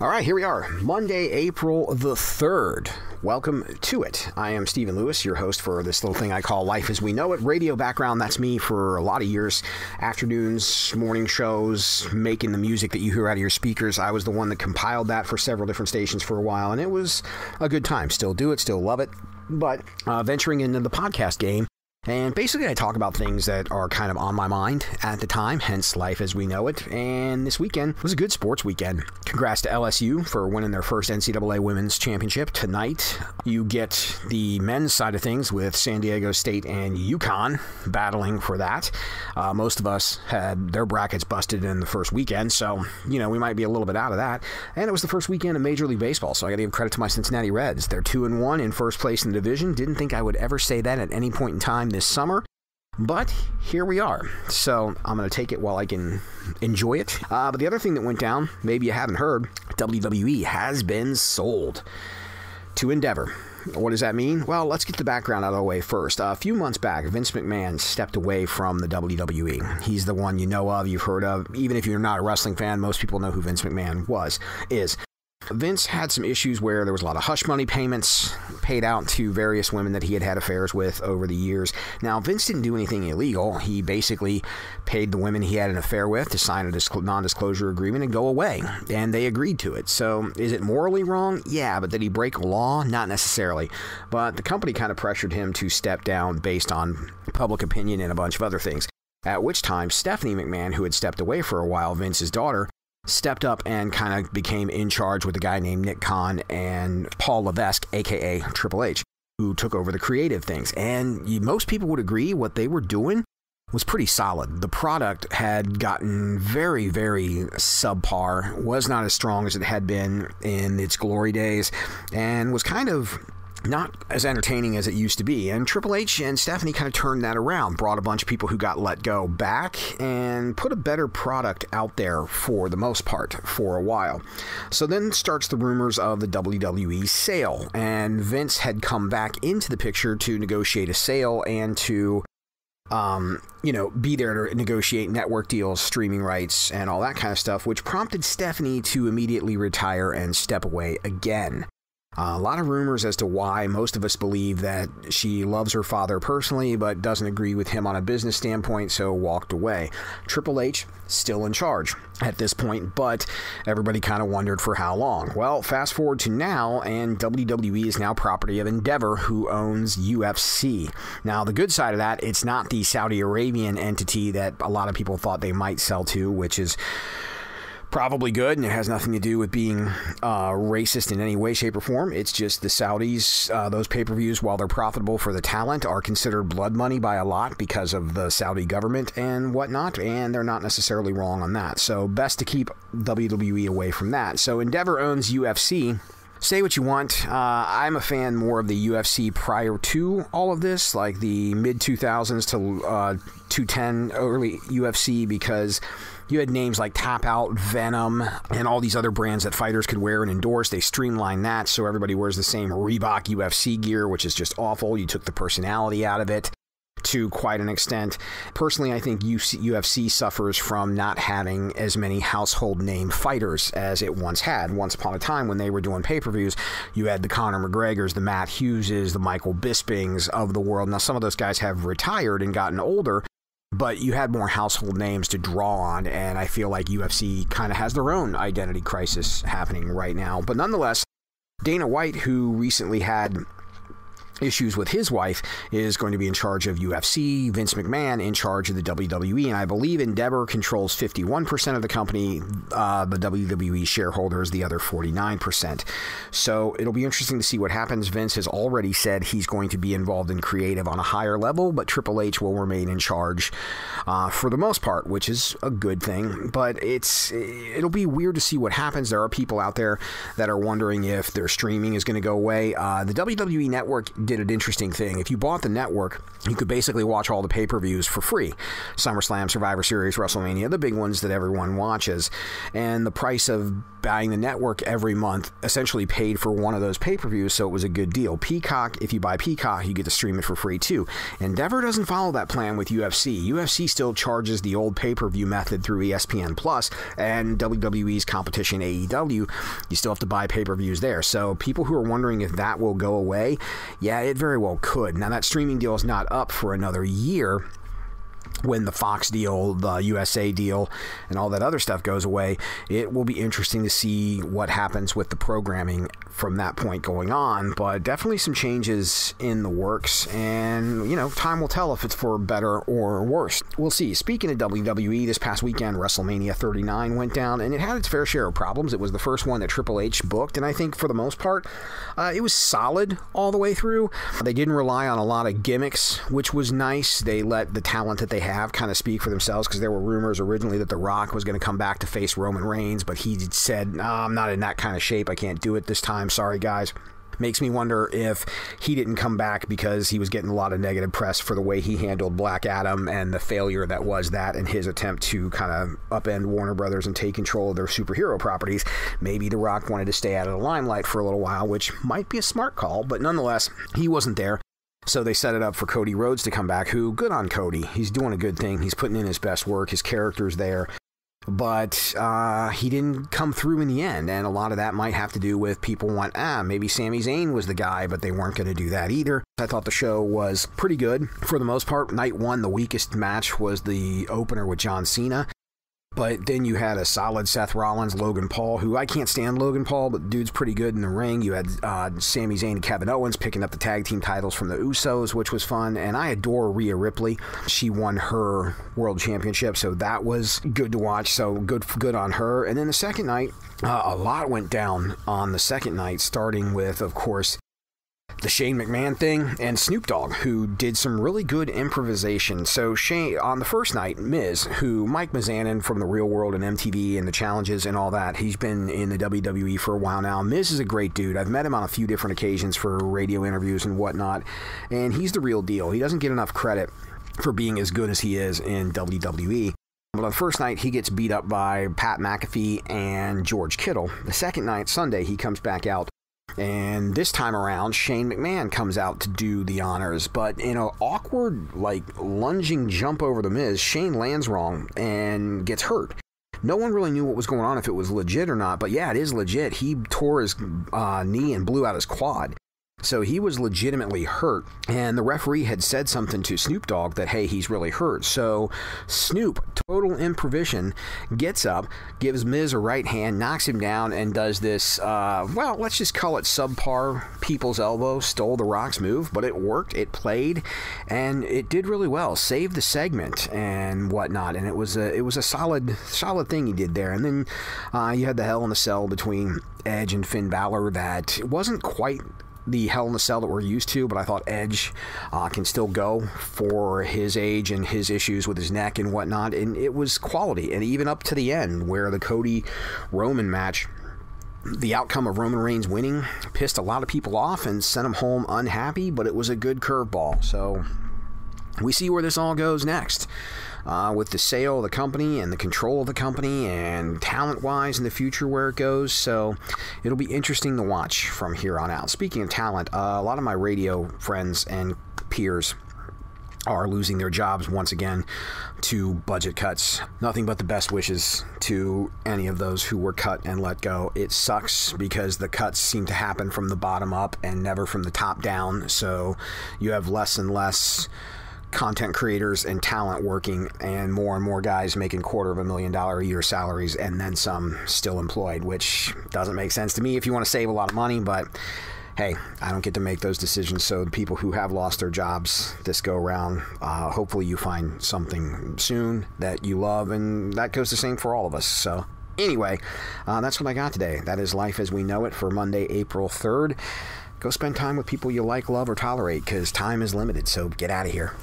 All right, here we are, Monday, April the 3rd. Welcome to it. I am Stephen Lewis, your host for this little thing I call Life as We Know It. Radio background, that's me for a lot of years. Afternoons, morning shows, making the music that you hear out of your speakers. I was the one that compiled that for several different stations for a while, and it was a good time. Still do it, still love it. But venturing into the podcast game, and basically I talk about things that are kind of on my mind at the time, hence Life as We Know It. And this weekend was a good sports weekend. Congrats to LSU for winning their first NCAA Women's Championship. Tonight, you get the men's side of things with San Diego State and UConn battling for that. Most of us had their brackets busted in the first weekend, so, we might be a little bit out of that. And it was the first weekend of Major League Baseball, so I got to give credit to my Cincinnati Reds. They're 2-1 in first place in the division. Didn't think I would ever say that at any point in time this summer, but here we are. So I'm going to take it while I can enjoy it. But the other thing that went down, maybe you haven't heard, WWE has been sold to Endeavor. What does that mean? Well, let's get the background out of the way first. A few months back, Vince McMahon stepped away from the WWE. He's the one you know of, you've heard of. Even if you're not a wrestling fan, most people know who Vince McMahon is. Vince had some issues where there was a lot of hush money payments paid out to various women that he had had affairs with over the years. Now, Vince didn't do anything illegal. He basically paid the women he had an affair with to sign a non-disclosure agreement and go away, and they agreed to it. So, is it morally wrong? Yeah, but did he break a law? Not necessarily. But the company kind of pressured him to step down based on public opinion and a bunch of other things. At which time, Stephanie McMahon, who had stepped away for a while, Vince's daughter, stepped up and kind of became in charge with a guy named Nick Khan and Paul Levesque, a.k.a. Triple H, who took over the creative things. And most people would agree what they were doing was pretty solid. The product had gotten very, very subpar, was not as strong as it had been in its glory days, and was kind of not as entertaining as it used to be. And Triple H and Stephanie kind of turned that around, brought a bunch of people who got let go back, and put a better product out there for the most part for a while. So then starts the rumors of the WWE sale, and Vince had come back into the picture to negotiate a sale and to be there to negotiate network deals, streaming rights, and all that kind of stuff, which prompted Stephanie to immediately retire and step away again. A lot of rumors as to why. Most of us believe that she loves her father personally, but doesn't agree with him on a business standpoint, so walked away. Triple H still in charge at this point, but everybody kind of wondered for how long. Well, fast forward to now, and WWE is now property of Endeavor, who owns UFC. Now, the good side of that, it's not the Saudi Arabian entity that a lot of people thought they might sell to, which is probably good, and it has nothing to do with being racist in any way, shape, or form. It's just the Saudis, those pay-per-views, while they're profitable for the talent, are considered blood money by a lot because of the Saudi government and whatnot, and they're not necessarily wrong on that. So best to keep WWE away from that. So Endeavor owns UFC. Say what you want. I'm a fan more of the UFC prior to all of this, like the mid-2000s to 210 early UFC, because you had names like Tap Out, Venom, and all these other brands that fighters could wear and endorse. They streamlined that so everybody wears the same Reebok UFC gear, which is just awful. You took the personality out of it to quite an extent. Personally, I think UFC suffers from not having as many household name fighters as it once had. Once upon a time, when they were doing pay-per-views, you had the Conor McGregors, the Matt Hugheses, the Michael Bispings of the world. Now, some of those guys have retired and gotten older, but you had more household names to draw on, and I feel like UFC kind of has their own identity crisis happening right now. But nonetheless, Dana White, who recently had issues with his wife, is going to be in charge of UFC. Vince McMahon in charge of the WWE, and I believe Endeavor controls 51% of the company. The WWE shareholders the other 49%. So it'll be interesting to see what happens. Vince has already said he's going to be involved in creative on a higher level, but Triple H will remain in charge for the most part, which is a good thing. But it'll be weird to see what happens. There are people out there that are wondering if their streaming is going to go away. The WWE Network did an interesting thing. If you bought the network, you could basically watch all the pay-per-views for free. SummerSlam, Survivor Series, WrestleMania, the big ones that everyone watches. And the price of buying the network every month essentially paid for one of those pay-per-views, so it was a good deal. Peacock, if you buy Peacock, you get to stream it for free too. Endeavor doesn't follow that plan with UFC. UFC still charges the old pay-per-view method through ESPN Plus, and WWE's competition AEW, you still have to buy pay-per-views there. So people who are wondering if that will go away, yeah, it very well could. Now that streaming deal is not up for another year. When the Fox deal, the USA deal, and all that other stuff goes away, it will be interesting to see what happens with the programming from that point going on. But definitely some changes in the works, and, you know, time will tell if it's for better or worse. We'll see. Speaking of WWE, this past weekend, Wrestlemania 39 went down, and it had its fair share of problems. It was the first one that Triple H booked, and I think for the most part, it was solid all the way through. They didn't rely on a lot of gimmicks, which was nice. They let the talent that they have kind of speak for themselves, because there were rumors originally that The Rock was going to come back to face Roman Reigns, but he said, I'm not in that kind of shape. I can't do it this time. Sorry, guys. Makes me wonder if he didn't come back because he was getting a lot of negative press for the way he handled Black Adam and the failure that was that and his attempt to kind of upend Warner Brothers and take control of their superhero properties. Maybe The Rock wanted to stay out of the limelight for a little while, which might be a smart call, but nonetheless, he wasn't there. So they set it up for Cody Rhodes to come back, who, good on Cody. He's doing a good thing. He's putting in his best work. His character's there. But he didn't come through in the end, and a lot of that might have to do with people want, maybe Sami Zayn was the guy, but they weren't going to do that either. I thought the show was pretty good for the most part. Night one, the weakest match was the opener with John Cena. But then you had a solid Seth Rollins, Logan Paul, who I can't stand Logan Paul, but dude's pretty good in the ring. You had Sami Zayn and Kevin Owens picking up the tag team titles from the Usos, which was fun. And I adore Rhea Ripley. She won her world championship, so that was good to watch. So good on her. And then the second night, a lot went down on the second night, starting with, of course, the Shane McMahon thing, and Snoop Dogg, who did some really good improvisation. So Shane, on the first night, Miz, who Mike Mizanin from The Real World and MTV and the challenges and all that, he's been in the WWE for a while now. Miz is a great dude. I've met him on a few different occasions for radio interviews and whatnot, and he's the real deal. He doesn't get enough credit for being as good as he is in WWE. But on the first night, he gets beat up by Pat McAfee and George Kittle. The second night, Sunday, he comes back out. And this time around, Shane McMahon comes out to do the honors. But in an awkward, lunging jump over the Miz, Shane lands wrong and gets hurt. No one really knew what was going on, if it was legit or not. But yeah, it is legit. He tore his knee and blew out his quad. So he was legitimately hurt, and the referee had said something to Snoop Dogg that, hey, he's really hurt. So Snoop, total improvisation, gets up, gives Miz a right hand, knocks him down, and does this, let's just call it subpar people's elbow, stole the Rock's move, but it worked, it played, and it did really well, saved the segment and whatnot, and it was a solid thing he did there. And then you had the Hell in a Cell between Edge and Finn Balor that wasn't quite the Hell in a Cell that we're used to, but I thought Edge can still go for his age and his issues with his neck and whatnot, and it was quality. And even up to the end, where the Cody-Roman match, the outcome of Roman Reigns winning pissed a lot of people off and sent them home unhappy, but it was a good curveball. So we see where this all goes next. With the sale of the company and the control of the company and talent-wise in the future where it goes. So it'll be interesting to watch from here on out. Speaking of talent, a lot of my radio friends and peers are losing their jobs once again to budget cuts. Nothing but the best wishes to any of those who were cut and let go. It sucks because the cuts seem to happen from the bottom up and never from the top down. So you have less and less content creators and talent working, and more guys making $250,000 a year salaries and then some still employed, which doesn't make sense to me if you want to save a lot of money. But hey, I don't get to make those decisions. So the people who have lost their jobs this go around, hopefully you find something soon that you love, and that goes the same for all of us. So anyway, that's what I got today. That is Life as We Know It for Monday, April 3rd. Go spend time with people you like, love, or tolerate, because time is limited. So get out of here.